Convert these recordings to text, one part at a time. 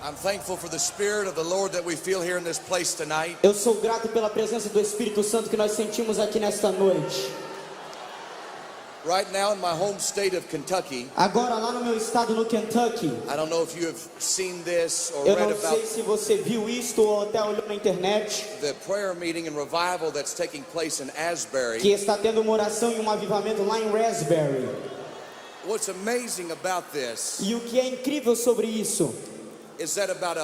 I'm thankful for the Spirit of the Lord that we feel here in this place tonight. Eu sou grato pela presença do Espírito Santo que nós sentimos aqui nesta noite. Right now in my home state of Kentucky, Agora lá no meu estado, no Kentucky, I don't know if you have seen this or eu read não about sei se você viu isto ou até olhou na internet, the prayer meeting and revival that's taking place in Asbury. que está tendo uma oração e um avivamento lá em Raspberry. What's amazing about this E o que é incrível sobre isso, is that about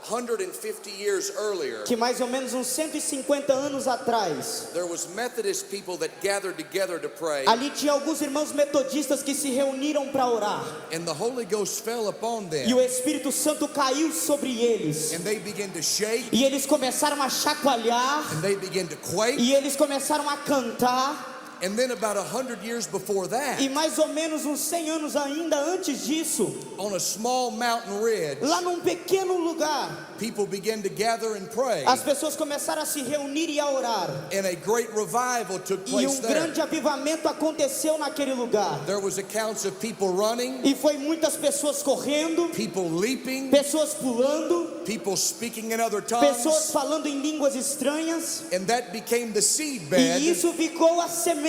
150 years earlier, que mais ou menos uns 150 anos atrás, there was Methodist people that gathered together to pray, ali tinha alguns irmãos metodistas que se reuniram para orar. and the Holy Ghost fell upon E o them, Espírito Santo caiu sobre eles. and they began to shake, E eles começaram a chacoalhar. and they began to quake, E eles começaram a cantar. and then about 100 years before that, E mais ou menos uns 100 anos ainda antes disso, on a small mountain ridge, lá num pequeno lugar, people began to gather and pray, as pessoas começaram a se reunir e a orar. and a great revival took E place there. grande avivamento aconteceu naquele lugar. There was accounts of people running, E foi muitas pessoas correndo, people leaping, pessoas pulando, people speaking in other pessoas tongues, falando em línguas estranhas. and that became the E seedbed isso ficou a semente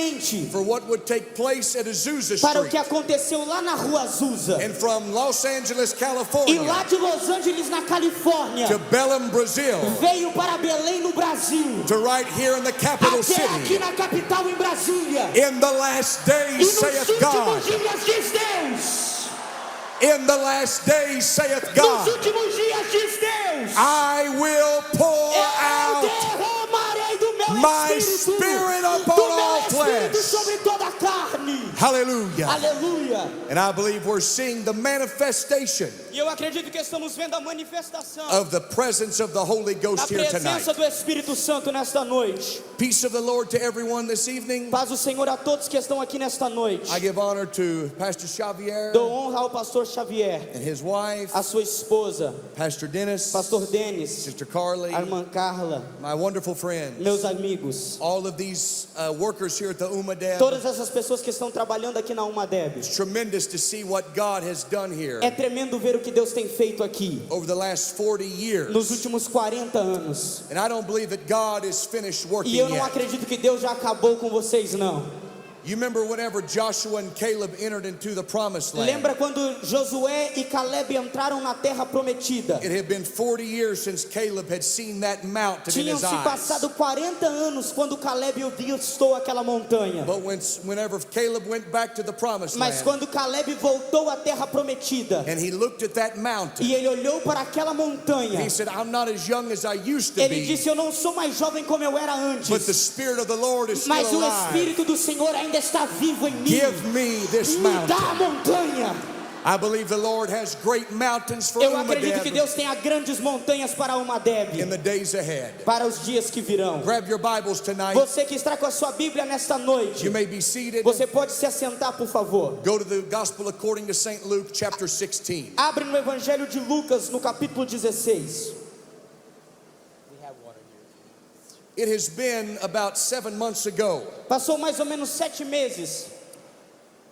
for what would take place at Azusa para o que Street. aconteceu lá na rua Azusa. And from Los Angeles, E California, lá de Los Angeles, na Califórnia, to Belém, Brazil, veio para Belém, no Brasil, to right here in the capital até aqui city. na capital, em Brasília. In the last E days, nos saith últimos God. dias, diz Deus. In the last days, saith Nos God, últimos dias, diz Deus. I will pour Eu out derramarei do meu my espírito, spirit do upon meu all espírito flesh. sobre toda a carne. Hallelujah. Aleluia. And I believe we're seeing the manifestation E eu acredito que estamos vendo a manifestação of the presence of the Holy da Ghost here tonight. presença do Espírito Santo nesta noite. Peace of the Lord to everyone this evening. Paz do Senhor a todos que estão aqui nesta noite. I give honor to Pastor Xavier Dou honra ao pastor Xavier, and his wife, a sua esposa, Pastor Dennis, pastor Denis, Sister Carly, a irmã Carla, my wonderful friends, meus amigos, all of these workers here at the UMADEB. todas essas pessoas que estão trabalhando aqui na UMADEB. It's tremendous to see what God has done here É tremendo ver o que Deus tem feito aqui over the last 40 nos years. últimos 40 anos. And I don't believe that God is finished working E eu não yet. acredito que Deus já acabou com vocês, não. You remember whenever Joshua and Caleb entered into the promised land? Lembra quando Josué e Caleb entraram na terra prometida? It had been 40 years since Caleb had seen that mountain in Tinham his se eyes. passado 40 anos quando Caleb avistou aquela montanha. But whenever Caleb went back to the promised Mas land quando Caleb voltou à terra prometida and he looked at that mountain, e ele olhou para aquela montanha, he said, I'm not as young as I used to ele be, disse: eu não sou mais jovem como eu era but the antes, Spirit of the Lord is mas still o alive. Espírito do Senhor ainda está vivo em mim. Give me this Me dá a mountain. montanha. I believe the Lord has great mountains for Eu acredito que UMADEB Deus tenha grandes montanhas para uma in Deb, the days ahead. para os dias que virão. Grab your Bibles tonight. Você que está com a sua Bíblia nesta noite, You may be seated. você pode se assentar, por favor. Go to the Gospel according to St. Luke chapter 16. Abre no Evangelho de Lucas, no capítulo 16. It has been about 7 months ago Passou mais ou menos 7 meses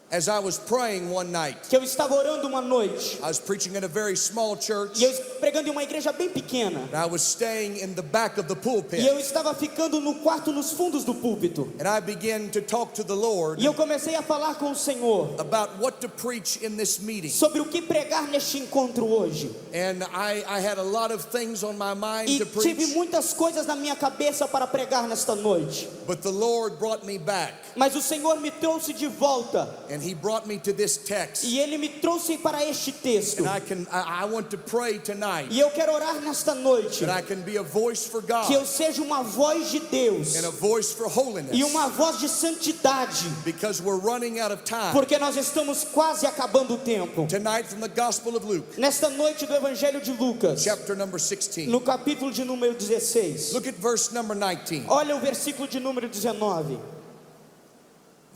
as I was praying one night. que eu estava orando uma noite. I was preaching in a very small church. E eu estava pregando em uma igreja bem pequena. And I was staying in the back of the pulpit. E eu estava ficando no quarto, nos fundos do púlpito. And I began to talk to the Lord E eu comecei a falar com o Senhor about what to preach in this meeting. sobre o que pregar neste encontro hoje. And I had a lot of things on my mind E to tive preach. muitas coisas na minha cabeça para pregar nesta noite. But the Lord brought me back. Mas o Senhor me trouxe de volta. And He brought me to this text. E Ele me trouxe para este texto. And I want to pray tonight E eu quero orar nesta noite that I can be a voice for God que eu seja uma voz de Deus and a voice for holiness. e uma voz de santidade, Because we're running out of time. porque nós estamos quase acabando o tempo. Tonight from the Gospel of Luke, Nesta noite do Evangelho de Lucas, chapter number 16. no capítulo de número 16, Look at verse number 19. olha o versículo de número 19.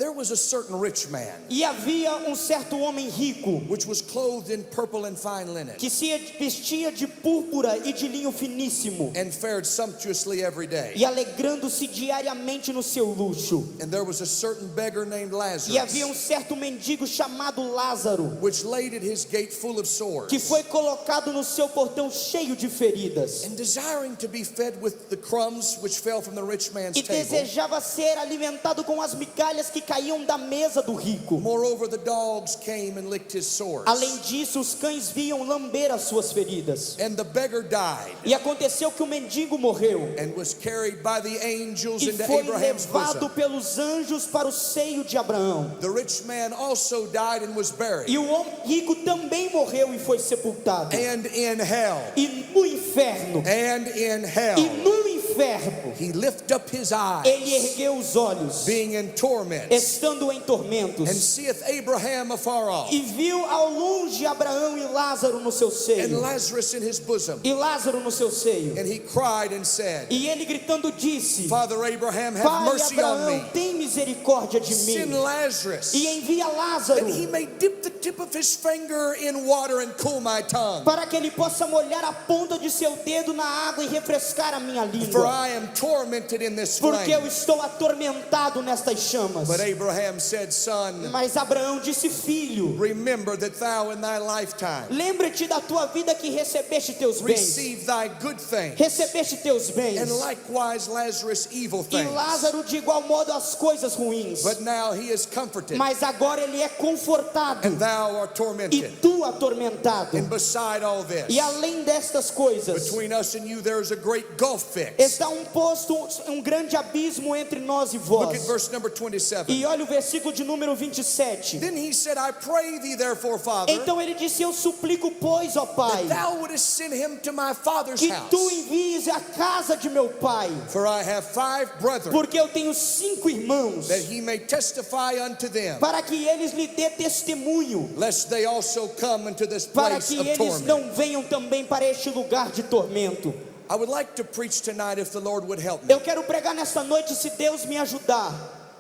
There was a certain rich man, E havia um certo homem rico, which was clothed in purple and fine linen, que se vestia de púrpura e de linho finíssimo, and fared sumptuously every day. e alegrando-se diariamente no seu luxo. And there was a certain beggar named E havia Lazarus, certo mendigo chamado Lázaro, which laid at his gate full of sores, que foi colocado no seu portão cheio de feridas, and desiring to be fed with the crumbs which fell from the rich man's e table. desejava ser alimentado com as migalhas que caíam da mesa do rico. Moreover, the dogs came and licked his sores. Além disso, os cães vinham lamber as suas feridas. And the beggar died E aconteceu que o mendigo morreu and was carried by the angels e into foi Abraham's levado bosom. pelos anjos para o seio de Abraão. The rich man also died and was buried. E o homem rico também morreu e foi sepultado. And in hell, E no inferno, and in hell, e no inferno, he lifted up his eyes, ele ergueu os olhos, being in torment, estando em tormentos, and seeth Abraham afar off, e viu ao longe Abraão e Lázaro no seu and seio, Lazarus in his bosom. e Lázaro no seu seio. And he cried and said, E ele gritando disse: Father Abraham, have Pai mercy on Abraão, me. tem misericórdia de Send mim, Lazarus, e envia Lázaro, that he may dip the tip of his finger in water and cool my tongue. para que ele possa molhar a ponta de seu dedo na água e refrescar a minha For língua, I am tormented in this porque eu flame. estou atormentado nestas chamas. But Abraham said, Son, Mas Abraão disse: Filho, remember that thou in thy lifetime lembre-te da tua vida que recebeste teus bens, receive thy good things, recebeste teus bens, and likewise Lazarus evil e things. Lázaro de igual modo as coisas ruins. But now he is comforted, Mas agora ele é confortado and thou art e tormented. tu atormentado. And beside all this, E além destas coisas, between us and you there is a great gulf fixed. está posto um grande abismo entre nós e Look at vós. verse number 27. E olha o versículo de número 27. Then he said, I pray thee therefore, Father, Então ele disse: Eu suplico, pois, ó Pai, that thou wouldest send him to my father's que tu house. envies à casa de meu pai, For I have 5 brethren, porque eu tenho 5 irmãos, that he may testify unto them, para que eles lhe dê testemunho, lest they also come into this para place que of eles torment. não venham também para este lugar de tormento. I would like to preach tonight, if the Lord would help me, Eu quero pregar nesta noite, se Deus me ajudar,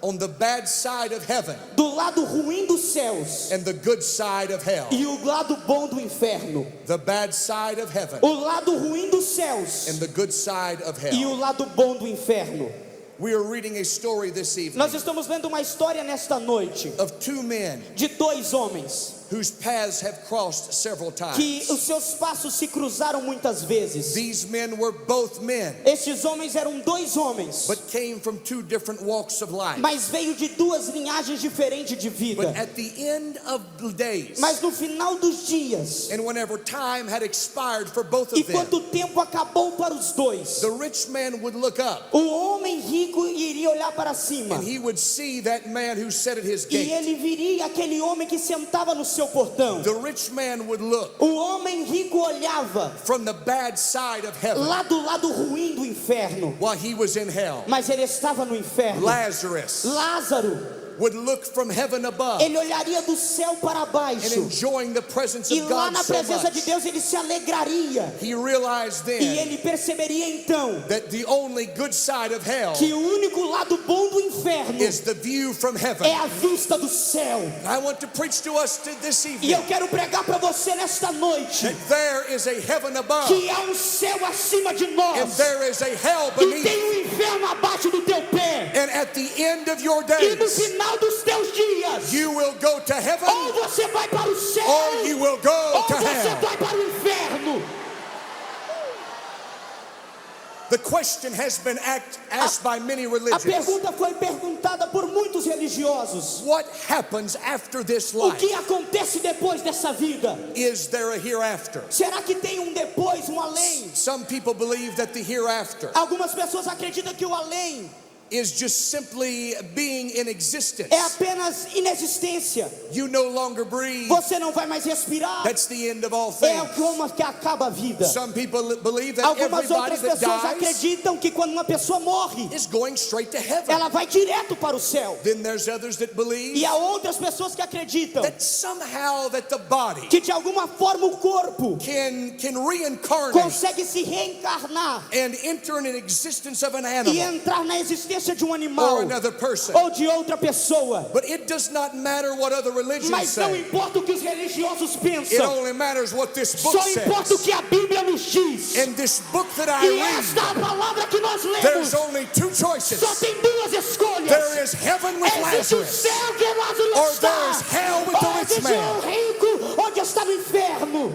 on the bad side of heaven do lado ruim dos céus and the good side of hell. e o lado bom do inferno. The bad side of heaven O lado ruim dos céus and the good side of e o hell. lado bom do inferno. We are reading a story this evening Nós estamos lendo uma história nesta noite of 2 men de 2 homens whose paths have crossed several que times. os seus passos se cruzaram muitas vezes. These men were both men, Estes homens eram 2 homens, but came from 2 different walks of life. mas veio de 2 linhagens diferentes de But vida. at the end of the days, Mas no final dos dias, and whenever time had expired for both e of them, quando o tempo acabou para os 2, the rich man would look up o homem rico iria olhar para cima and he would see that man who sat at his e gate. ele viria aquele homem que sentava no seu portão. The rich man would look O homem rico olhava from the bad side of heaven lá do lado ruim do inferno, while he was in hell. mas ele estava no inferno. Lazarus Lázaro, would look from heaven above ele olharia do céu para and baixo, enjoying the presence e of lá God na so presença de much. Deus ele se alegraria, He realized e then ele perceberia então that the only good side of hell que o único lado bom do inferno is the view from heaven. é a vista do céu. I want to preach to us this E evening eu quero pregar para você nesta noite that there is a heaven above que há um céu acima de and nós there is a hell e beneath. tem um inferno abaixo do teu pé. And at the end of your E no days, final dos teus dias, you will go to heaven ou você vai para o céu, or you will go ou to você hell. vai para o inferno. The question has been asked by many A religions. pergunta foi perguntada por muitos religiosos: What happens after this o life? que acontece depois dessa vida? Is there a hereafter? Será que tem um depois, um além? Some people believe that the hereafter Algumas pessoas acreditam que o além is just simply being in existence. é apenas inexistência. You no longer breathe. Você não vai mais respirar. That's the end of all É things. como que acaba a vida. Some people believe that Algumas everybody outras that pessoas dies acreditam que quando uma pessoa morre, is going straight to heaven. ela vai direto para o céu. Then there's others that believe E há outras pessoas que acreditam that somehow that the body que de alguma forma o corpo can reincarnate consegue se reencarnar and enter in an existence of an e animal. entrar na existência descendência de um or animal another person. ou de outra pessoa. But it does not matter what other religions Mas não say. importa o que os religiosos It pensam, only matters what this book só importa o says. que a Bíblia nos diz. In this book that I E esta é a read, palavra que nós there's lemos. only two choices. Só tem duas escolhas. There is heaven with Existe o Lazarus, céu que Lázaro or está, there is hell with the ou rich existe man. o rico onde está o inferno.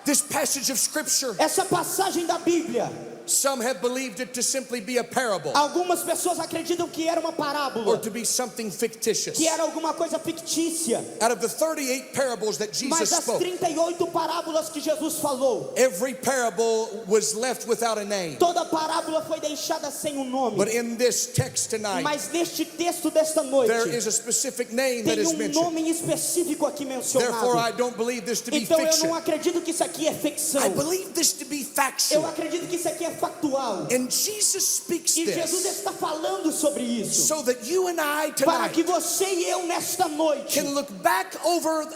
This passage of scripture, Essa passagem da Bíblia, some have believed it to simply be a parable algumas pessoas acreditam que era uma or parábola, to be something fictitious. que era alguma coisa fictícia. Out of the 38 parables that Jesus Mas das spoke, 38 parábolas que Jesus falou, every parable was left without a name. toda parábola foi deixada sem um nome. But in this text tonight, Mas neste texto desta noite, there is a specific name that tem is um nome mentioned. em específico aqui Therefore, I mencionado. don't believe this to be Então eu não fiction. acredito que isso aqui é ficção. I believe this to be Eu factual. acredito que isso aqui é factual. And Jesus speaks E Jesus this está falando sobre isso, so that you and I para que tonight você e eu nesta noite can look back over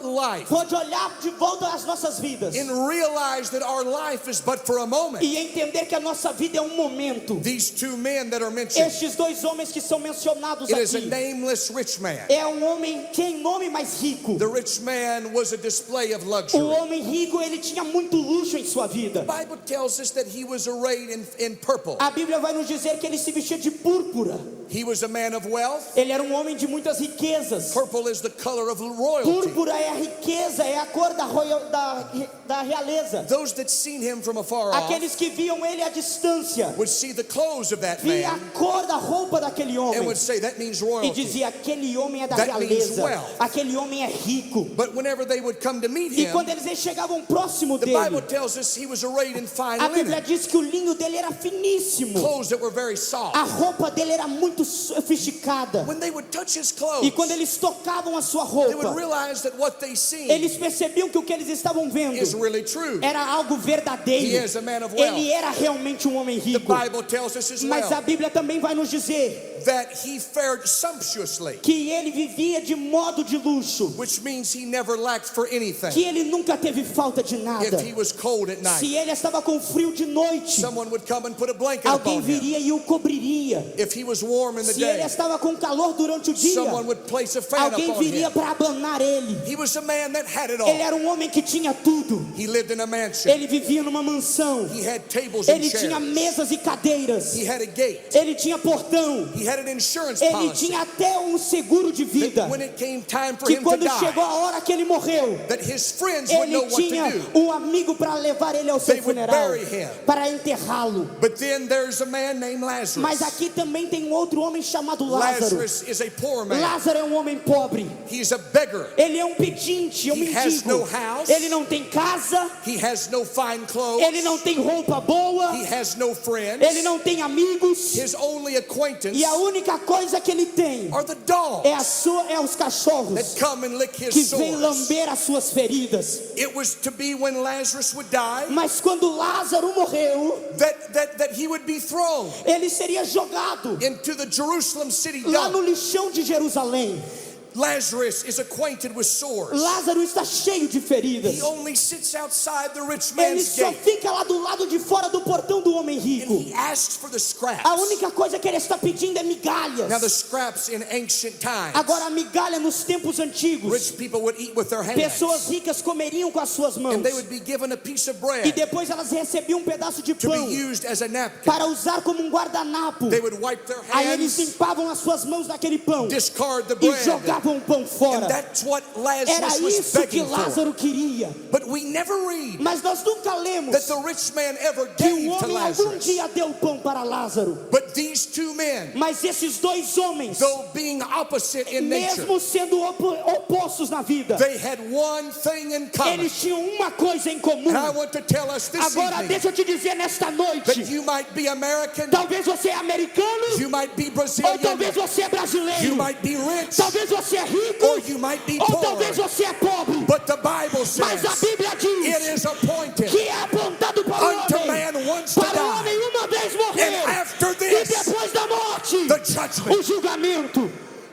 life pode olhar de volta às nossas vidas and realize that our life is but for a moment. e entender que a nossa vida é um momento. These two men that are mentioned, Estes dois homens que são mencionados it is a aqui, nameless rich man. é um homem que tem nome mais rico. The rich man was a display of O luxury. homem rico, ele tinha muito luxo em sua vida. The Bible tells us that he was arrayed in purple. A Bíblia vai nos dizer que ele se vestia de púrpura. He was a man of wealth. Ele era um homem de muitas riquezas. Purple is the color of royalty. Púrpura é a riqueza, é a cor da realeza. Those that seen him from afar off Aqueles que viam ele à distância, would see the clothes of that via a man cor da roupa daquele and homem would say that means e royalty. dizia: aquele homem é da That means realeza, wealth. aquele homem é rico. But whenever they would come to meet E him, quando eles chegavam próximo the Bible dele, tells us he was arrayed in fine a Bíblia linen, diz que o linho dele era finíssimo, clothes that were very soft. a roupa dele era muito sofisticada. When they would touch his E clothes, quando eles tocavam a sua they would roupa, realize that what they seen eles percebiam que o que eles estavam vendo is really true. era algo He verdadeiro. is a man of wealth. Ele era realmente um homem The rico. Bible tells us as Mas a well Bíblia também vai nos dizer that he fared sumptuously, que ele vivia de modo de luxo, which means he never lacked for anything. que ele nunca teve falta de nada. If he was cold at night, Se ele estava com frio de noite, someone would come and put a blanket alguém upon him. viria e o cobriria. If he was warm in the Se ele day, estava com calor durante o dia, someone would place a fan alguém upon viria him. para abanar ele. He was a man that had it all. Ele era um homem que tinha tudo. He lived in a mansion. Ele vivia numa mansão. He had tables and Ele tinha chairs. mesas e cadeiras. He had a gate. Ele tinha portão. He had an insurance Ele policy. tinha até um seguro de vida. That when it came time for Que him to quando chegou die, a hora que ele morreu, that his friends would know ele what tinha to do. um amigo para levar ele ao seu They would funeral, bury him. para enterrá-lo. But then there's a man named Mas Lazarus. aqui também tem um outro homem chamado Lázaro. Lazarus is a poor man. Lázaro é um homem pobre. He's a beggar. Ele é um pedinte, um He has no mendigo. house. Ele não tem casa. He has no fine clothes. Ele não tem roupa boa. He has no friends. Ele não tem amigos. His only acquaintance E a única coisa que ele tem are the dogs é os cachorros that come and lick his que vêm sores. lamber as suas feridas. It was to be when Lazarus would die Mas quando Lázaro morreu, that he would be thrown ele seria jogado into the Jerusalem city lá no dump. lixão de Jerusalém. Lazarus is acquainted with sores. Lázaro está cheio de feridas. He only sits outside the rich Ele man's só gate fica lá do lado de fora do portão do homem and rico. he asks for the scraps. A única coisa que ele está pedindo é Now the migalhas. scraps in ancient times, Agora a migalha nos tempos antigos, rich people would eat with their hands, pessoas ricas comeriam com as suas mãos. and they would be given a piece of E bread depois elas recebiam um pedaço de to be pão used as a napkin. para usar como um guardanapo. They would wipe their Aí eles hands, limpavam as suas mãos naquele pão discard the e bread, jogavam o pão fora. and that's what Era Lazarus was isso que begging for. Lázaro queria. But we never read Mas nós nunca lemos that the rich man ever que o gave to homem algum Lazarus. dia deu pão para Lázaro. But these two men, Mas esses dois homens, though being opposite in nature, mesmo sendo opostos na vida, they had one thing in common. eles tinham uma coisa em comum. And I want to tell us this Agora evening deixa eu te dizer nesta that noite, you might be American, talvez você é americano, you might be ou Brazilian, talvez você é you brasileiro, might be rich, talvez você é rico, or you might be ou poor. talvez você é pobre. But the Bible Mas a says Bíblia it diz is appointed que é apontado para o unto homem, man once to para o homem die, uma vez and morrer, after e this, depois da morte, the judgment. o julgamento.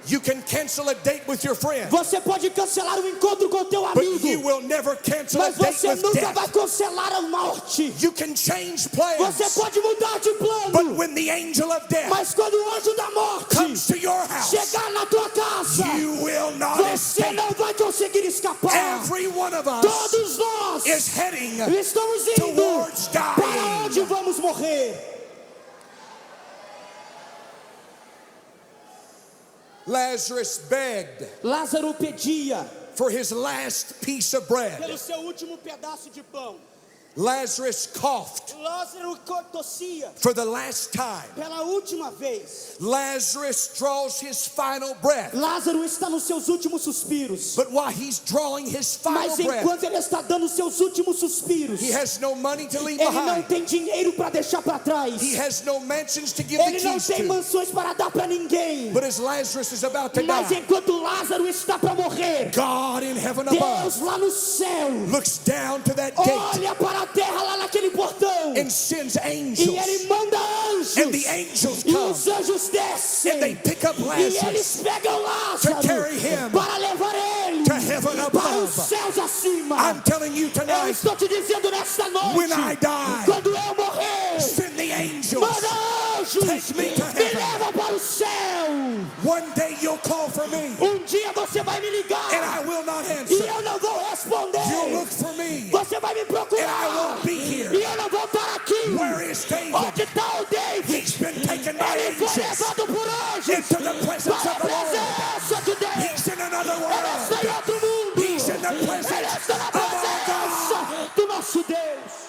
You can cancel a date with your friend, Você pode cancelar um encontro com teu but you amigo, will never cancel a mas date você with nunca death. vai cancelar a morte. You can change Você plans, pode mudar de but plano, when the angel of death mas quando o anjo da morte comes to your house, chegar na tua casa, you will not você escape. não vai conseguir escapar. Every one of us Todos nós is heading estamos indo towards para dying. onde vamos morrer. Lazarus begged Lázaro pedia for his last piece of bread. pelo seu último pedaço de pão. Lazarus coughed Lázaro tossia for the last time. pela última vez. Lazarus draws his final breath. Lázaro está nos seus últimos suspiros. But while he's drawing his final Mas breath, enquanto ele está dando os seus últimos suspiros, he has no money to leave ele não behind. tem dinheiro para deixar para trás. He has no mansions to give the Ele não keys tem to. mansões para dar para ninguém. But as Lazarus is about to Mas die, enquanto Lázaro está para morrer, God in heaven above Deus lá no céu looks down to that gate olha para a terra lá naquele portão and sends e angels. ele manda anjos. And the angels E come os anjos descem and they pick up e Lazarus eles pegam Lázaro to carry him para levar ele to heaven para os above. céus acima. I'm telling you Eu tonight, estou te dizendo nesta noite, when I die, quando eu morrer, send the angels. manda anjos, Take me to me heaven. leva para o céu. One day you'll call for me Dia você vai me ligar and I will not e answer. eu não vou responder. You'll look for me Você vai me and I procurar won't be here. e eu não vou estar aqui. Where is David? Onde está o David? He's been taken by Ele foi angels levado por anjos into the presence para a of the Lord. presença de Deus. He's in another Ele está em world. outro mundo. He's in the Ele presence está na of our presença do nosso Deus.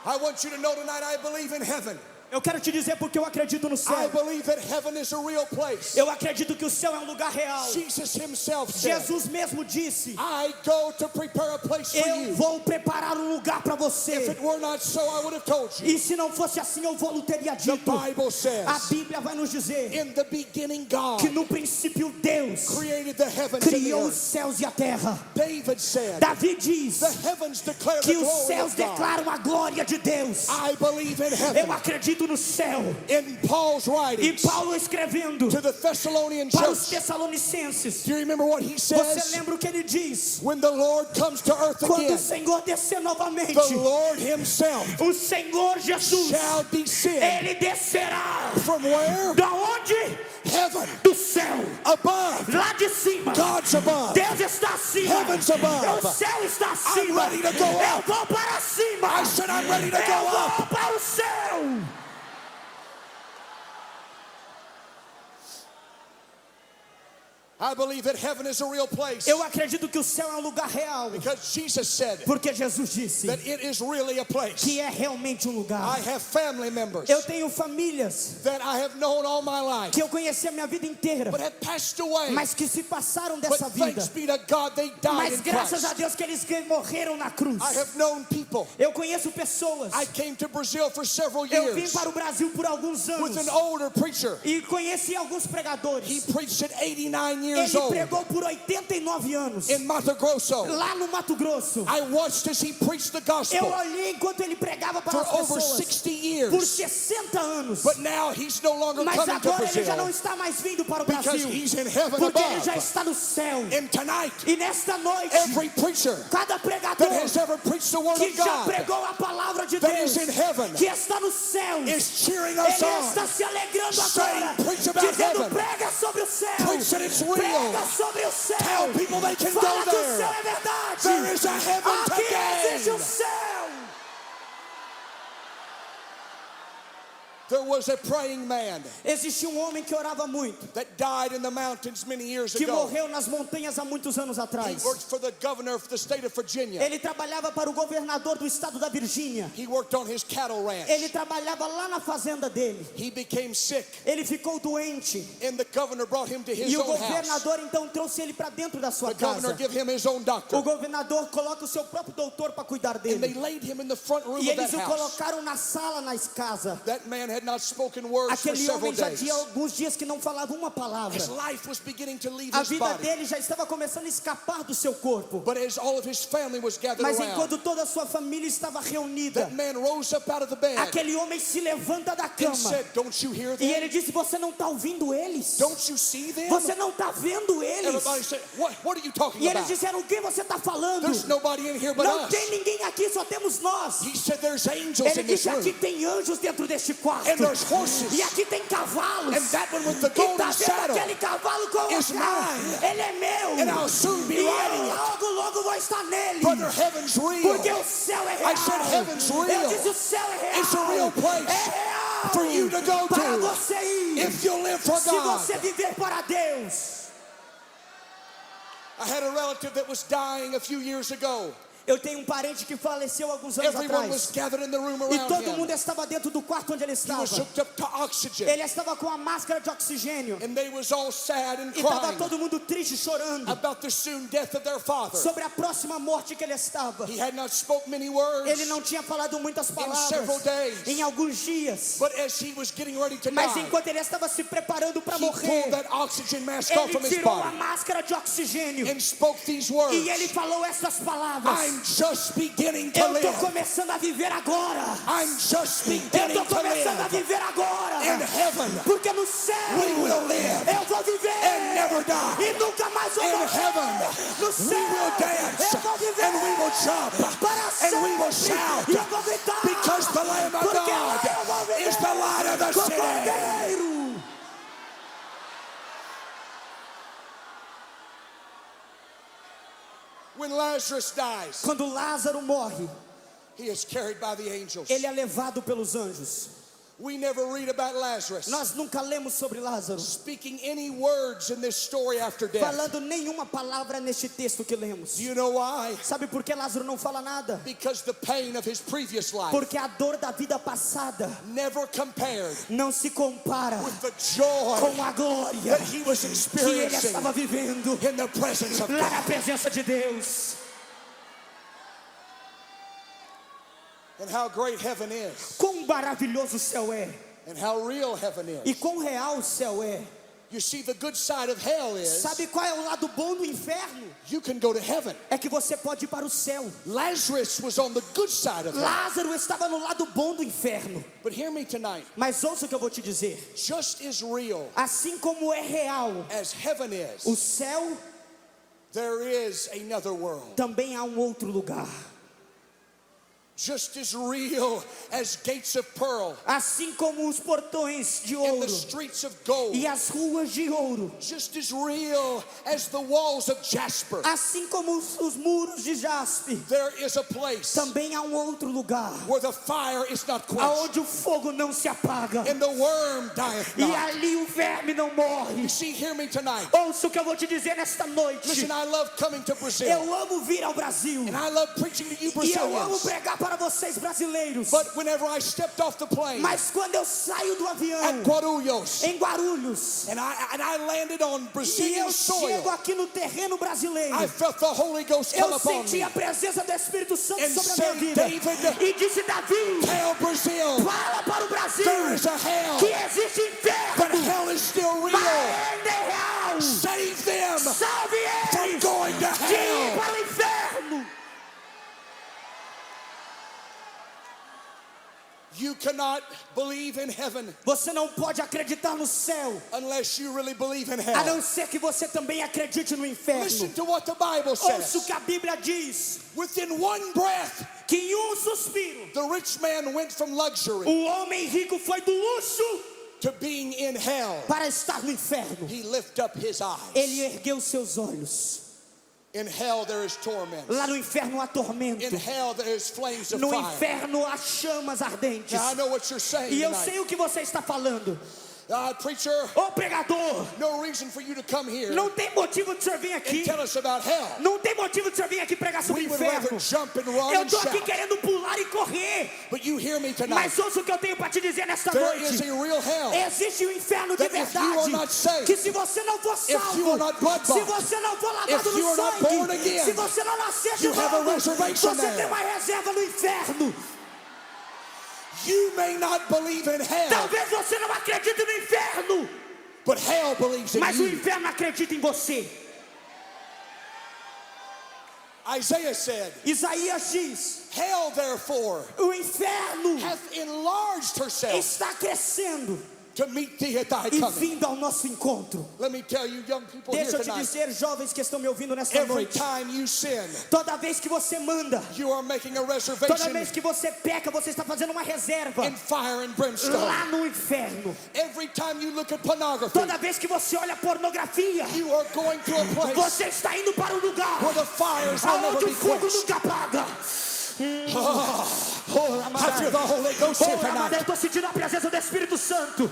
I want you to know tonight I believe in heaven. Eu quero te dizer porque eu acredito no I céu. believe that heaven is a real place. Eu acredito que o céu é um lugar real. Jesus himself said, Jesus mesmo disse: I go to prepare a place for eu you. vou preparar um lugar para If você. it were not so, I would have told you. E se não fosse assim, eu vou teria The dito. Bible A says, Bíblia vai nos dizer in the beginning God que no princípio Deus created the heavens and the criou os earth. céus e a terra. David said, Davi diz the heavens declare the que os glory céus of God. declaram a glória de Deus. I believe in Eu heaven. acredito no céu. In Paul's E writings Paulo escrevendo to the Thessalonian para os church, Tessalonicenses, do you remember what he você says? lembra o que ele diz? When the Lord comes to earth Quando o again, Senhor descer novamente, the Lord himself o Senhor Jesus, shall descend ele descerá. from where? Da onde? Heaven. Do céu. Above. Lá de cima. God's above. Deus está acima. Heaven's above. O céu está acima. ready to go Eu up. vou para cima. I said I'm ready to Eu go vou up. para o céu. I believe that heaven is a real place. Eu acredito que o céu é um lugar real. Because Jesus said Porque Jesus disse that it is really a place. que é realmente um lugar. I have family members Eu tenho famílias that I have known all my life, que eu conheci a minha vida inteira, but have passed away. mas que se passaram But dessa vida. thanks be to God, they died Mas in graças a Christ. Deus que eles morreram na cruz. I have known people. Eu conheço pessoas. I came to Brazil for several Eu vim years para o Brasil por alguns with anos an older preacher. e conheci alguns He pregadores. preached at 89 years Ele old pregou por 89 anos in Mato Grosso. lá no Mato Grosso. I watched as he preached the Eu gospel olhei enquanto ele pregava para for as over pessoas 60 por years. 60 anos. But now he's no longer Mas coming to agora ele já não Brazil está mais vindo para o because Brasil, he's in heaven porque ele já above. está no céu. And tonight, E nesta noite, every preacher cada that pregador has ever preached the word que of já God pregou a palavra de that Deus, is in heaven que está no céu, is cheering us ele está on. se alegrando Saying, agora, "Preach about dizendo: heaven. prega sobre o céu, Preach that it's real. prega sobre o céu, Tell people they can fala go que o there. céu é verdade, There is a heaven aqui existe today." o céu. There was a praying man Existia um homem que orava muito, that died in the mountains many years que ago. morreu nas montanhas há muitos anos He atrás. worked for the governor of the state of Virginia. Ele trabalhava para o governador do estado da Virgínia. He worked on his cattle ranch. Ele trabalhava lá na fazenda dele. He became sick, Ele ficou doente. and the governor brought him to his E o own house. governador então trouxe ele para dentro da sua The governor casa. gave him his own doctor, O governador coloca o seu próprio doutor para cuidar and they dele. laid him in the front room E of that eles o house. colocaram na sala, na casa. That man had not spoken words for Aquele several homem já days. tinha alguns dias que não falava uma palavra. His life was beginning to leave A his vida body. dele já estava começando a escapar do seu corpo. But as all of his family was gathered Mas around, enquanto toda a sua família estava reunida, that man rose up out of the bed aquele homem se levanta da and cama said, "Don't you hear e them? ele disse: você não está ouvindo eles? Don't you see them?" Você não está vendo eles? Everybody said, "What are you talking E eles about? disseram: o que você está falando? There's nobody in here but Não us." tem ninguém aqui, só temos nós. He said, "There's angels Ele in this disse: aqui room, tem anjos dentro deste quarto. and there's horses, E aqui tem cavalos. and that one with the E tá golden vendo saddle aquele cavalo com is o mine, ele é meu. and I'll soon be E eu riding it." logo, logo vou estar nele. Brother, heaven's real. Porque o céu é real. I said heaven's real. Eu disse: o céu é real. It's a real place é real for you to go para to você ir. if you live for Se God. você viver para Deus. I had a relative that was dying a few years ago. Eu tenho um parente que faleceu alguns anos Everyone was atrás. gathered in the room E around todo him. mundo estava dentro do quarto onde ele He was estava. hooked up to oxygen, Ele estava com a máscara de oxigênio. and they was all sad and E estava crying todo mundo triste, chorando about the soon death of their father. sobre a próxima morte que ele estava. He had not spoke many words, Ele não tinha falado muitas several palavras days. em alguns dias. but as he was getting ready to Mas die, enquanto ele estava se preparando para he pulled morrer, that oxygen mask off ele from his tirou a body máscara de oxigênio and spoke these words. e ele falou essas palavras: I'm just beginning to eu estou live. começando a viver agora. I'm just Eu beginning estou to começando a live. viver agora. In heaven, Porque no céu we will live eu vou viver and never die. e nunca mais vou In morrer. heaven, No we céu will dance eu vou viver and we will jump para and we will sempre. shout E eu vou gritar, because the Lamb of porque eu vou God viver is the light of the com o city. Cordeiro. When Lazarus dies, Quando Lázaro morre, he is carried by the angels. ele é levado pelos anjos. We never read about Lazarus Nós nunca lemos sobre Lázaro speaking any words in this story after death. falando nenhuma palavra neste texto que lemos. Do you know why? Sabe por que Lázaro não fala nada? Because the pain of his previous life Porque a dor da vida passada never compared não se compara with the joy com a glória that he was que ele experiencing estava vivendo in the presence of lá God. na presença de Deus. And how great heaven is, Quão maravilhoso o céu é and how real heaven e is. quão real o céu é. You see, the good side of hell is Sabe qual é o lado bom do inferno? you can go to heaven. É que você pode ir para o céu. Lazarus was on the good side of hell. Lázaro estava no lado bom do inferno. But hear me tonight, Mas ouça o que eu vou te dizer. just as real Assim como é real as heaven is, o céu, there is another world. também há um outro lugar. Just as real as gates of pearl Assim como os portões de and ouro the streets of gold, e as ruas de ouro, just as real as the walls of jasper, assim como os muros de jaspe, there is a place também há um outro lugar where the fire is not quenched aonde o fogo não se apaga and the worm dieth e not. ali o verme não morre. You see, hear me tonight. Ouça o que eu vou te dizer nesta noite. Listen, I love coming to Brazil, Eu amo vir ao Brasil and I love preaching to you e eu amo Brazilians. pregar para vocês brasileiros. But whenever I stepped off the plane Mas quando eu saio do avião at Guarulhos, em Guarulhos and I landed on e Brazilian eu soil, chego aqui no terreno brasileiro, I felt the Holy Ghost come eu upon senti me a presença do Espírito Santo and sobre a said, minha vida. David, E disse: Davi, tell Brazil fala para o Brasil there is a hell, que existe inferno, but hell is still mas real. ainda é real. Save them Salve from eles going to de ir hell. para o inferno. You cannot believe in heaven Você não pode acreditar no céu unless you really believe in a hell. não ser que você também acredite no inferno. Listen to what the Bible Ouça o says. que a Bíblia diz, Within one breath, que em suspiro the rich man went from luxury o homem rico foi do luxo to being in hell. para estar no inferno. He lifted up his eyes. Ele ergueu seus olhos. In hell there is torment. Lá no inferno há tormento. In hell there is flames of No fire. inferno há chamas ardentes. Now I know what you're saying E eu tonight. sei o que você está falando. Preacher, Ô pregador, no reason for you to come here não tem motivo de você vir and aqui. tell us about hell. Não tem motivo de você vir aqui pregar sobre We o would rather inferno. jump and run Eu and estou aqui shout. querendo pular e correr. But you hear me tonight. Mas ouça o que eu tenho para te dizer nesta There is noite. a real hell. Existe um inferno de That if you are verdade. not saved, Que se você não for you salvo, are not blood se bought, você não for if lavado you no are not born sangue, again, se você não nascer de you have a novo, reservation você there. tem uma reserva no inferno. You may not believe in hell, Talvez você não acredite no inferno, but hell believes in mas o you. inferno acredita em você. Isaiah said, Isaías diz: hell therefore o inferno hath enlarged herself está crescendo to meet thee at thy e coming. vindo ao nosso encontro. Let me tell you, young people here Deixa eu te tonight, dizer, jovens que estão me ouvindo nesta every noite, time you sin, toda vez que você manda, you are making a toda reservation vez que você peca, você está fazendo uma reserva in fire and brimstone. lá no inferno. Every time you look at pornography, Toda vez que você olha pornografia, you are going to a place você está indo para um lugar where the fires will never aonde be o fogo quenched. nunca apaga. I feel the Holy Ghost here Eu tonight. estou sentindo a presença do Espírito Santo.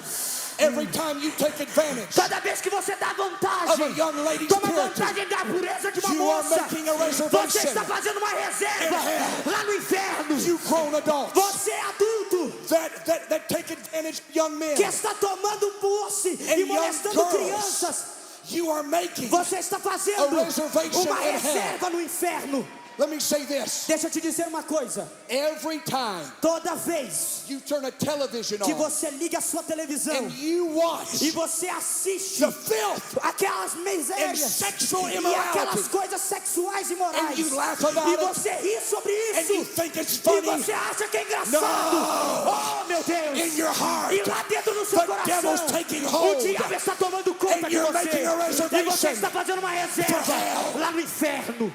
Every time you take advantage Toda vez que você dá of a vantagem, young lady's toma purity, vantagem da pureza de uma you are moça, making a você reservation está fazendo uma reserva in hell. lá no inferno. You grown adults Você é adulto that take advantage of young men que está tomando posse and e young molestando girls. crianças. You are making. Você está fazendo A reservation uma in hell. reserva no inferno. Let me say this. Deixa eu te dizer uma coisa. Every time Toda vez you turn a television que on você liga a sua televisão and you watch e você assiste the filth aquelas and misérias sexual e aquelas immorality coisas sexuais e and morais, you laugh about e it você ri sobre and you isso, think it's e funny, você acha que é engraçado. Oh, meu Deus! in your heart E lá dentro do seu the coração, devil's taking o hold diabo está tomando conta and de you're você. making a E você reservation está fazendo uma for reserva hell. lá no inferno.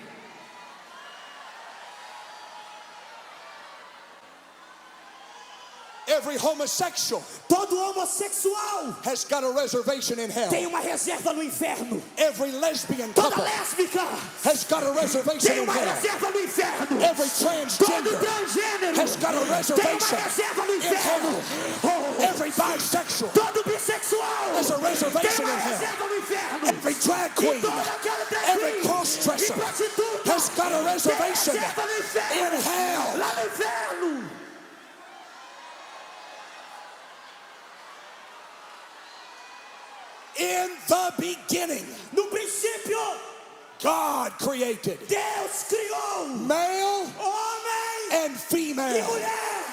Every homosexual Todo homossexual has got a reservation in hell. tem uma reserva no inferno. Every lesbian Toda couple lésbica has got a reservation tem in uma hell. reserva no inferno. Every Todo transgender transgênero has got a tem uma reservation reserva no in inferno. hell. Every bisexual Todo bissexual has a tem reservation uma in hell. reserva no inferno. Every drag E queen, toda aquela drag every queen cross-dresser e prostituta has got a reservation tem reserva no inferno. in hell. Lá no inferno. In the beginning, No princípio, God created Deus criou male homem and e female. mulher.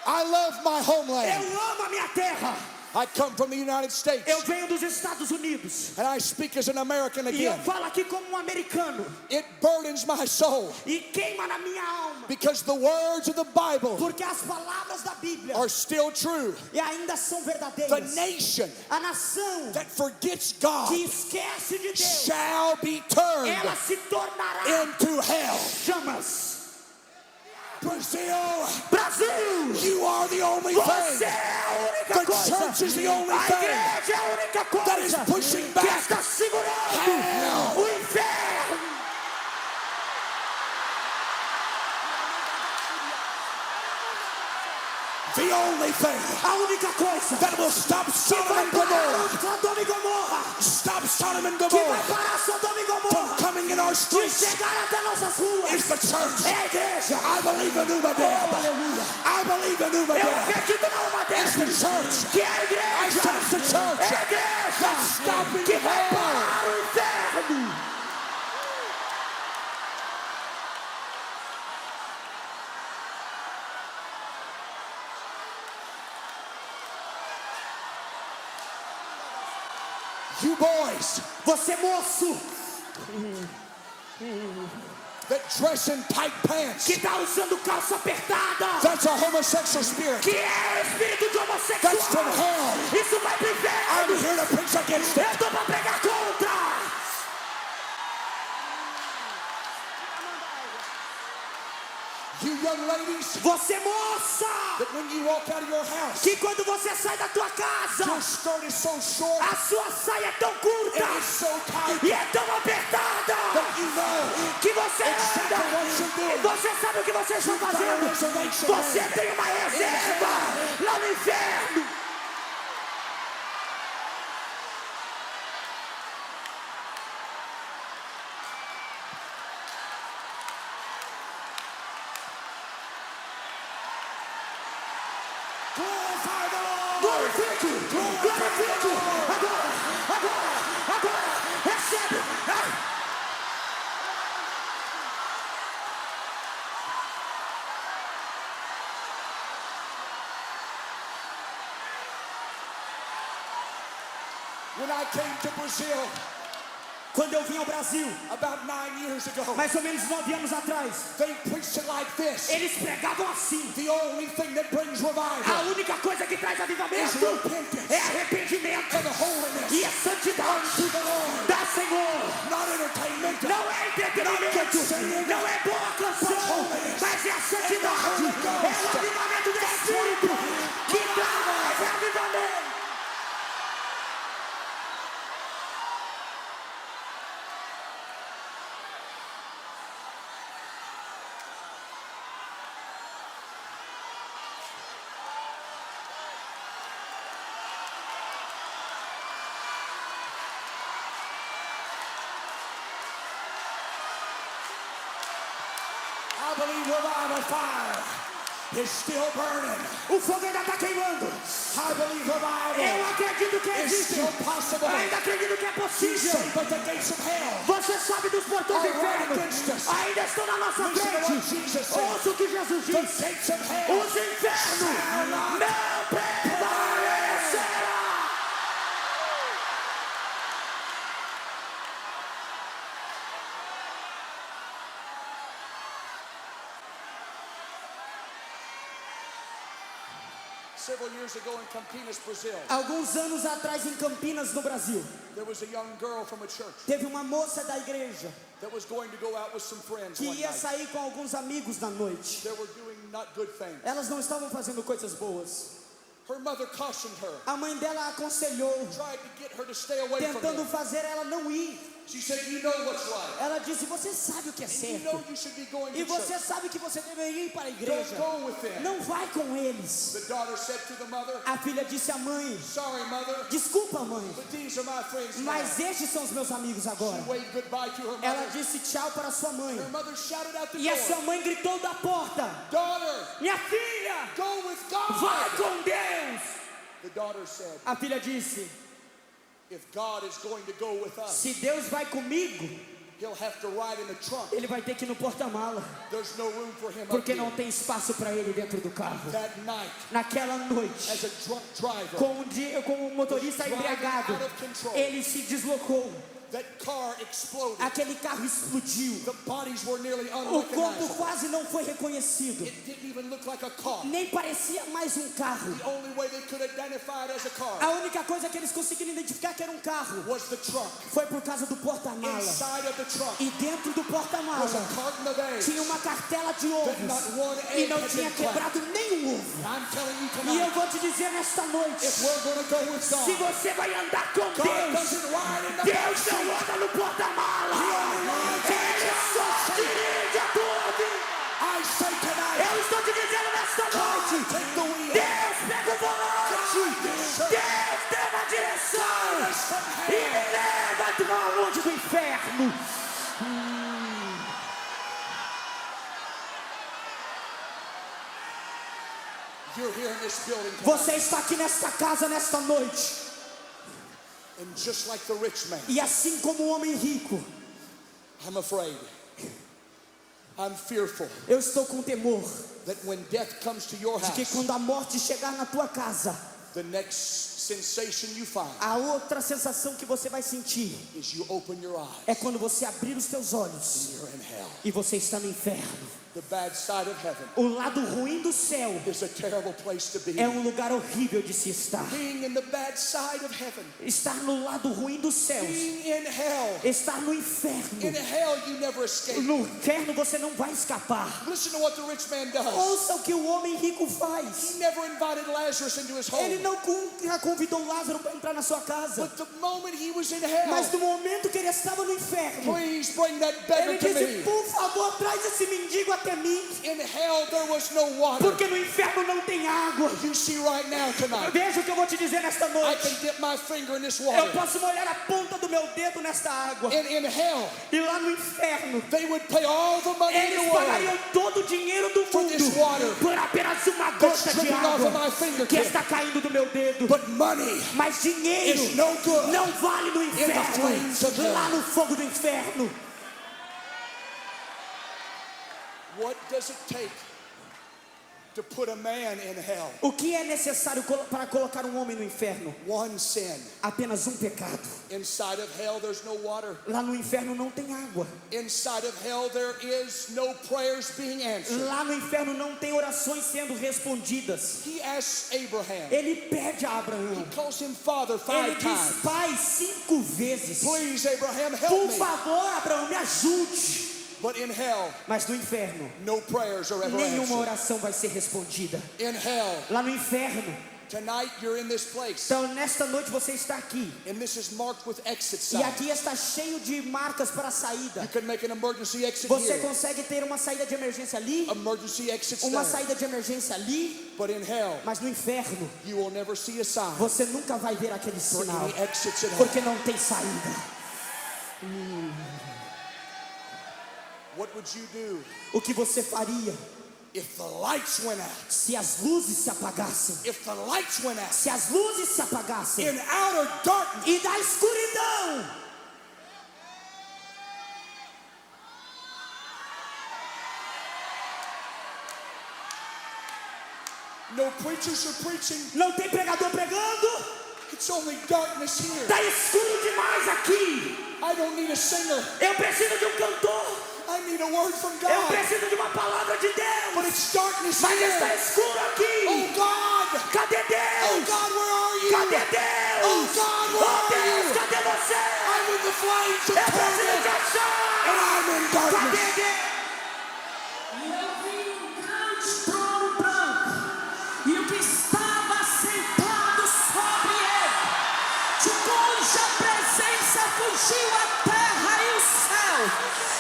I love my homeland. Eu amo a minha terra. I come from the United States, Eu venho dos Estados Unidos. and I speak as an American E eu again. falo aqui como um americano. It burdens my soul E queima na minha alma. because the words of the Bible Porque as palavras da Bíblia are still true. e ainda são The verdadeiras. nation A nação that forgets God que esquece de Deus, shall be turned ela se tornará into hell. chamas. Brazil, Brasil, you are the only você thing. é a única The coisa. church is the only A thing igreja é a única that is coisa pushing que back está segurando hell. o inferno. The only thing A única coisa that will stop que Sodom vai and parar Gomorrah, Sodoma e Gomorra, stop Sodom and que vai Gomorrah parar Sodoma e from Gomorra coming in our de streets chegar até nossas ruas is the church. é a igreja. I believe in Uma Oh, Deb. aleluia. I believe in Uma Eu Deb. acredito numa It's the dessas church. que é a I igreja. said it's the É church a igreja that's stopping que vai hell. parar o inferno. You boys Você moço that dress in tight pants, que está usando calça apertada, that's a homosexual spirit. que é o espírito de That's from homossexual, hell. isso vai pro I'm inferno. here to preach against it. Eu tô pra pregar contra. You young ladies, Você moça that when you walk out of your house, que quando você sai da tua casa, your skirt is so short a sua saia é tão curta and it's so tight e é tão apertada that you know que você exactly anda what you're e doing. você sabe o que você está fazendo. Você tem uma reserva lá no inferno. Glorify the Lord. Glorifique, glorifique. Agora, agora, agora. Recebe. When I came to Brazil Quando eu vim ao Brasil, about 9 years ago, mais ou menos 9 anos atrás, they preached it like this. eles pregavam assim. The only thing that brings A revival única coisa que traz is avivamento repentance é arrependimento and holiness e a santidade unto the Lord. da Senhor. Not entertainment. Não é entretenimento, não é boa canção, mas é a santidade, é o avivamento do Espírito que traz avivamento. I believe revival fire is still burning. O fogo ainda está queimando. I believe revival Eu acredito que is existe. still possible. Ainda acredito que é You possível. say, but the gates of hell Você sabe dos portões do are right inferno. against us. Ainda estão na nossa Listen to what frente. Jesus said. Ouça o que Jesus The diz. gates of hell Os infernos shall not não prevalecerão. Several years ago in Campinas, Brazil, Alguns anos atrás em Campinas, no Brasil, there was a young girl from a church teve uma moça da igreja that was going to go out with some friends que one ia night. sair com alguns amigos na noite. They were doing not good things. Elas não estavam fazendo coisas boas. Her mother cautioned her, A mãe dela a aconselhou, tried to get her to stay away from tentando them. fazer ela não ir. She said, you know what's right. Ela disse, você sabe o que é And you know certo. you should be going E to você church. sabe que você deveria ir para a Don't igreja. go with them. Não vai com eles. The daughter said to the mother, A filha disse à mãe, sorry mother, desculpa mãe, but these are my friends now. mas estes são os meus amigos agora. She waved goodbye to her Ela mother. disse tchau para sua mãe. Her mother shouted out the E a sua door, mãe gritou da porta, daughter, minha filha, go with God. vai com Deus. The daughter said, A filha disse, if God is going to go with us, se Deus vai comigo, he'll have to ride in the trunk. ele vai ter que ir no porta-mala, There's no room for him up porque here. não tem espaço para ele dentro do carro. That night, Naquela noite, as a drunk driver, com o motorista embriagado, ele se deslocou. that car exploded. Aquele carro explodiu. The bodies were nearly O corpo unrecognizable. quase não foi reconhecido. It didn't even look like a car. Nem parecia mais um carro. The only way they could identify it as a car A única coisa que eles conseguiram identificar que era um carro was the trunk. foi por causa do porta-mala. Inside of the trunk E dentro do was a porta-mala carton of eggs. tinha uma cartela de That not ovos. one E egg não had tinha been cracked. quebrado nenhum ovo. I'm telling you E eu tonight, vou te dizer nesta noite, if we're going to go with se God, você vai andar com God Deus, doesn't ride in the Deus backseat. não anda no porta-mala. Ele só dirige a tua vida. I say tonight, Eu estou te dizendo nesta noite, take the wheel. Deus pega o volante. Deus dê uma direção. E me leva para longe do inferno. You're here in this building tonight. Você está aqui nesta casa nesta noite. And just like the rich man, E assim como o homem rico, I'm afraid. I'm fearful eu estou com temor that when death comes to your de que house, quando a morte chegar na tua casa, the next sensation you find a outra sensação que você vai sentir is you open your eyes é quando você abrir os teus olhos and you're in hell. e você está no inferno. The bad side of heaven O lado ruim do céu is a terrible place to be. é um lugar horrível de se estar. Being in the bad side of heaven, Estar no lado ruim dos céus, being in hell. estar no inferno. In hell you never escape. No inferno você não vai escapar. Listen to what the rich man does. Ouça o que o homem rico faz. He never invited Lazarus into his home. Ele não convidou Lázaro para entrar na sua casa. But the moment he was in Mas hell, no momento que ele estava no inferno, please bring that beggar ele to disse, me. por favor, traz esse mendigo até mim. In hell there was no water. Porque no inferno não tem água. You see right now tonight, Veja o que eu vou te dizer nesta I noite. can dip my finger in this Eu water. posso molhar a ponta do meu dedo nesta água. In hell, E lá no inferno, they would pay all the money in eles the world pagariam todo o dinheiro do for this mundo water por apenas uma that's gota de dripping off of água my que fingertip. está caindo do meu dedo. But money Mas dinheiro is no good não vale no flames of inferno. hell. Lá no fogo do inferno. What does it take to put a man in hell? O que é necessário para colocar um homem no inferno? One sin. Apenas um pecado. Inside of hell there's no water. Lá no inferno não tem água. Inside of hell there is no prayers being answered. Lá no inferno não tem orações sendo respondidas. He asks Abraham. Ele pede a Abraão. He calls him father Ele 5 diz times. pai 5 vezes. Please, Abraham, help Por me. favor, Abraão, me ajude. But in hell, Mas no inferno, no prayers are ever nenhuma answered. oração vai ser respondida. In hell, Lá no inferno. tonight you're in this place. Então, nesta noite você está aqui. And this is marked with exit E signs. aqui está cheio de marcas para a saída. You can make an emergency exit Você here. consegue ter uma saída de emergência ali, Emergency exits uma there. saída de emergência ali, But in hell, mas no inferno you will never see a sign você nunca vai ver aquele for sinal, any exits in hell. porque não tem saída. What would you do O que você faria if the lights went out? se as luzes se apagassem? If the lights went out Se as luzes se apagassem in outer darkness, e da escuridão, no preachers are preaching, não tem pregador pregando, it's only darkness here. está escuro demais aqui. I don't need a singer. Eu preciso de um cantor, I need a word from eu God. preciso de uma palavra de But Deus, it's darkness mas está here. escuro Oh aqui. God! Cadê Oh Deus? God, where are you? Cadê Deus? Oh God, where Oh are Deus, you? cadê você? I'm in the flames of Eu preciso torment, de achar. and I'm in Cadê darkness. Deus? E eu vi um grande trono branco, e o que estava sentado sobre ele, de cuja presença fugiu a terra e o céu,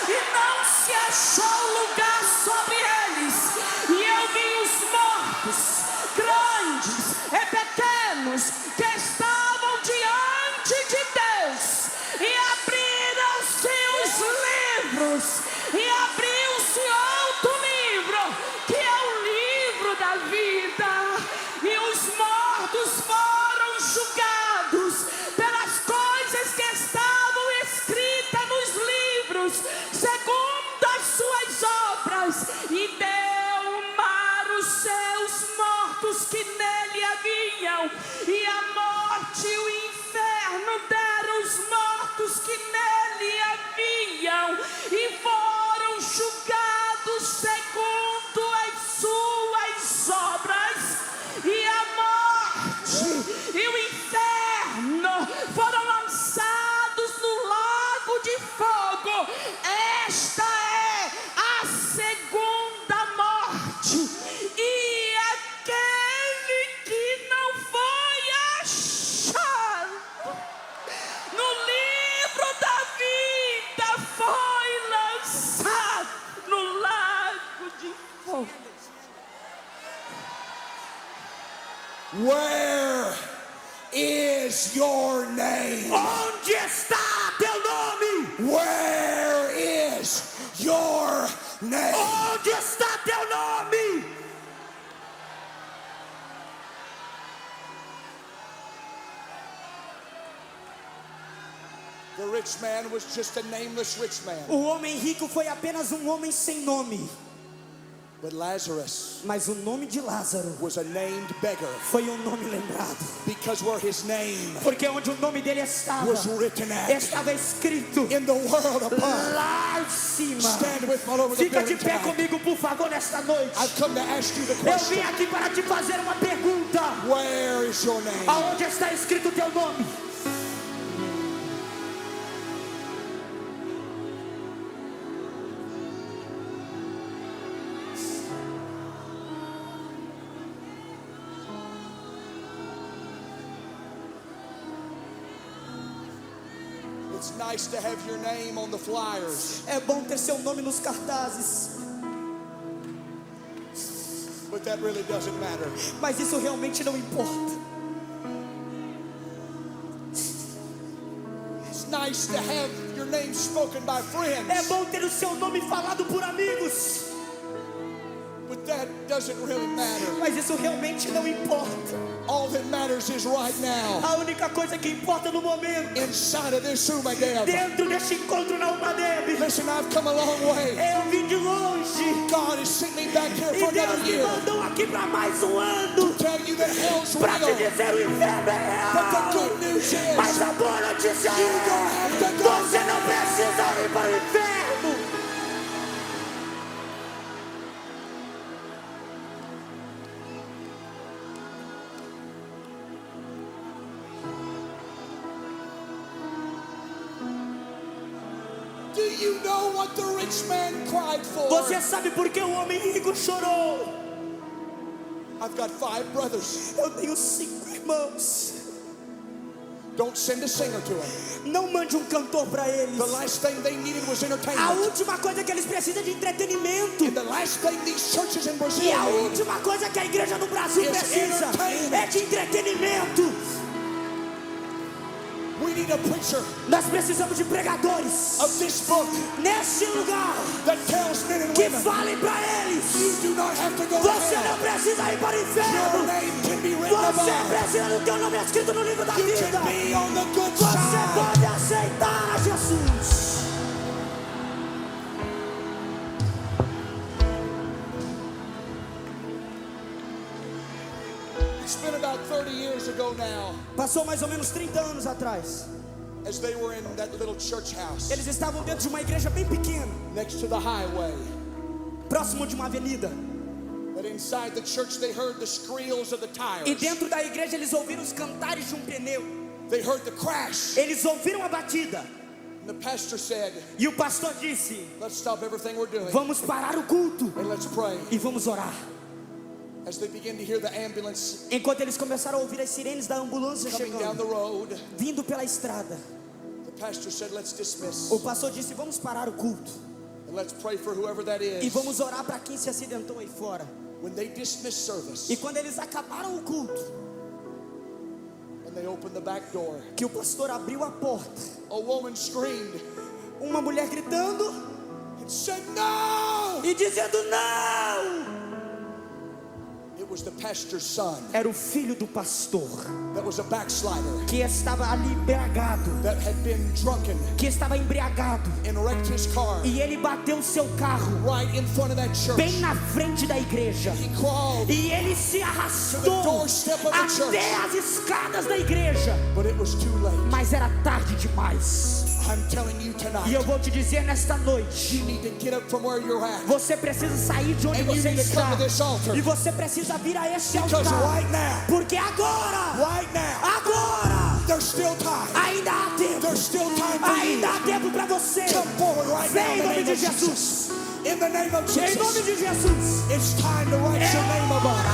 e não se achou lugar sobre eles. E eu vi os mortos, grandes e pequenos, que estavam diante de Deus, e abriram-se os livros, e abriu-se outro livro, que é o livro da vida, e os mortos foram julgados pelas coisas que estavam escritas nos livros, segundo as suas obras, e deu o mar os seus mortos que nele haviam, e a morte e o inferno deram os mortos que nele haviam, e foram julgados segundo as suas obras, e a morte e o inferno foram lançados no lago de fogo. Esta é a segunda morte, e aquele que não foi achado no livro da vida foi lançado no lago de fogo. Where is your name? Onde está teu nome? Where is your name? Onde está teu nome? The rich man was just a nameless rich man. O homem rico foi apenas um homem sem nome, But Lazarus mas o nome de Lázaro was a named beggar foi um nome lembrado, because where his name porque onde o nome dele estava, was written at estava escrito in the world above. lá em cima. Stand with me all over the Fica de building pé tonight. comigo, por favor, nesta noite. I've come to ask you the Eu question. vim aqui para te fazer uma pergunta. Where is your name? Aonde está escrito teu nome? It's nice to have your name on the flyers, É bom ter seu nome nos cartazes, but that really doesn't matter. mas isso realmente não importa. It's nice to have your name spoken by É friends, bom ter o seu nome falado por amigos, but that doesn't really matter. Mas isso realmente não importa. All that matters is right now. A única coisa que importa no momento, Inside of this room again. dentro deste encontro na Umadeb, Listen, I've come a long way. eu vim de longe. God has sent me back here E for Deus another me year. mandou aqui para mais um ano. Tell you that hell's Para te real. dizer o inferno é But the real. good news Mas is a boa notícia you don't é: have to go. você não precisa ir para o inferno. Do you know what the rich man cried for? Você sabe por que o homem rico chorou? I've got 5 brothers. Eu tenho 5 irmãos. Don't send a singer to them. Não mande um cantor para eles. The last thing they needed was A entertainment. última coisa que eles precisam é de entretenimento. And the last thing these churches in E Brazil a need última coisa que a igreja no Brasil Is precisa entertainment. é de entretenimento. We need a preacher Nós precisamos de pregadores of this book neste lugar that tells men and que women falem para eles: you do not have to go to você não hell. precisa ir para o Your inferno. name can be written Você above. precisa do teu nome escrito no livro da You vida. can be on the good Você side. pode aceitar a Jesus. It's been about 30 years ago now, Passou mais ou menos 30 anos atrás. as they were in that little church house Eles estavam dentro de uma igreja bem pequena, next to the highway. próximo de uma avenida. But inside the church they heard the squeals of the E tires. dentro da igreja eles ouviram os cantares de um pneu. They heard the crash. Eles ouviram a batida. And the pastor said, E o pastor disse: let's stop everything we're doing vamos parar o culto and let's pray. e vamos orar. As they began to hear the ambulance Enquanto eles começaram a ouvir as sirenes da ambulância coming down the chegando, road, vindo pela estrada, the pastor said, let's dismiss o pastor disse: vamos parar o culto and let's pray for whoever that e is. vamos orar para quem se acidentou aí fora. When they dismissed service E quando eles acabaram o culto, and they opened the back door, que o pastor abriu a porta, a woman screamed uma mulher gritando and said, no! e dizendo não. It was the pastor's son Era o filho do pastor that was a backslider, que estava ali embriagado, that had been drunken que estava embriagado, and wrecked his car e ele bateu seu carro right in front of that church. bem na frente da igreja. He crawled, E ele se arrastou doorstep of the church. até as escadas da igreja. but it was too late. Mas era tarde demais. I'm telling you E tonight, eu vou te dizer nesta noite: you need to get up from where you're at. você precisa sair de onde And you você need to come está. to this altar. E você precisa vir a este Because altar. right now, Porque agora, there's still time. ainda há tempo. There's still time for you. Ainda há tempo para você. Come forward right now Vem in em the nome name de of Jesus. Jesus. In the name of Em nome Jesus. de Jesus. It's time to write your name above.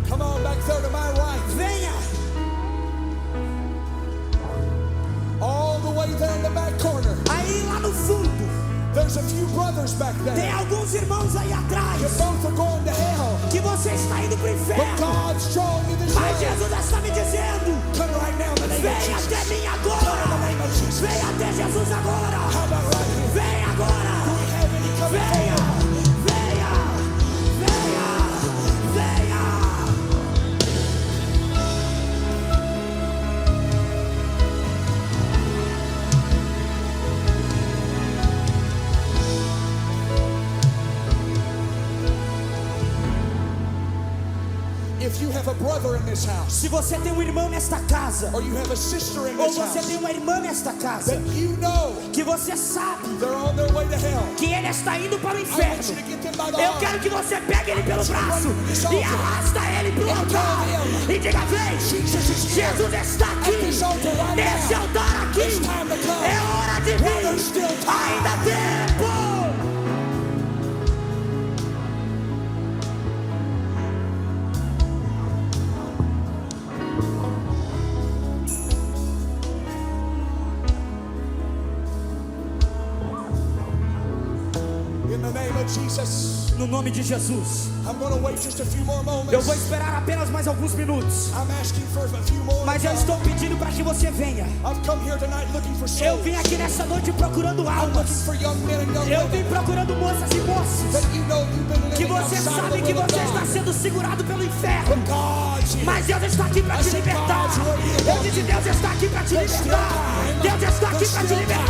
Come on back there to my right. Venha. All the way there in the back corner. Aí lá no fundo, There's a few brothers back tem there. alguns irmãos aí You atrás both are going to hell. que você está indo para o But inferno. God's drawing you this Mas way. Jesus está me dizendo: Come right now in the name of vem Jesus. até mim Come in the agora. name of Jesus. Vem até Jesus agora. How about right here? Vem agora. Do we have any coming Venha, forward? venha, venha, venha. If you have a brother in this house, Se você tem um irmão nesta casa, or you have a sister in ou this você house, tem uma irmã nesta casa, that you know que você sabe they're on their way to hell, que ele está indo para o I want inferno, you to get them by the eu arm. quero que você pegue ele pelo braço e arrasta ele para o altar e diga: vem, Jesus está aqui, nesse altar aqui, é hora de vir, ainda há tempo. In the name of of Jesus. No nome de Jesus. I'm going to wait just a few more moments. Eu vou esperar apenas mais alguns minutos. I'm asking for a few more. Mas eu estou pedindo para que você venha. I've come here tonight looking for souls. Eu vim aqui nessa noite procurando I'm looking almas. for young men and young Eu vim women procurando moças e moços. that you know you've been Que living você outside of sabe the que will of você está God. sendo segurado pelo inferno. But God's here. Mas Deus está aqui para te libertar. Eu disse, Deus está aqui para te libertar. Deus está aqui para te libertar.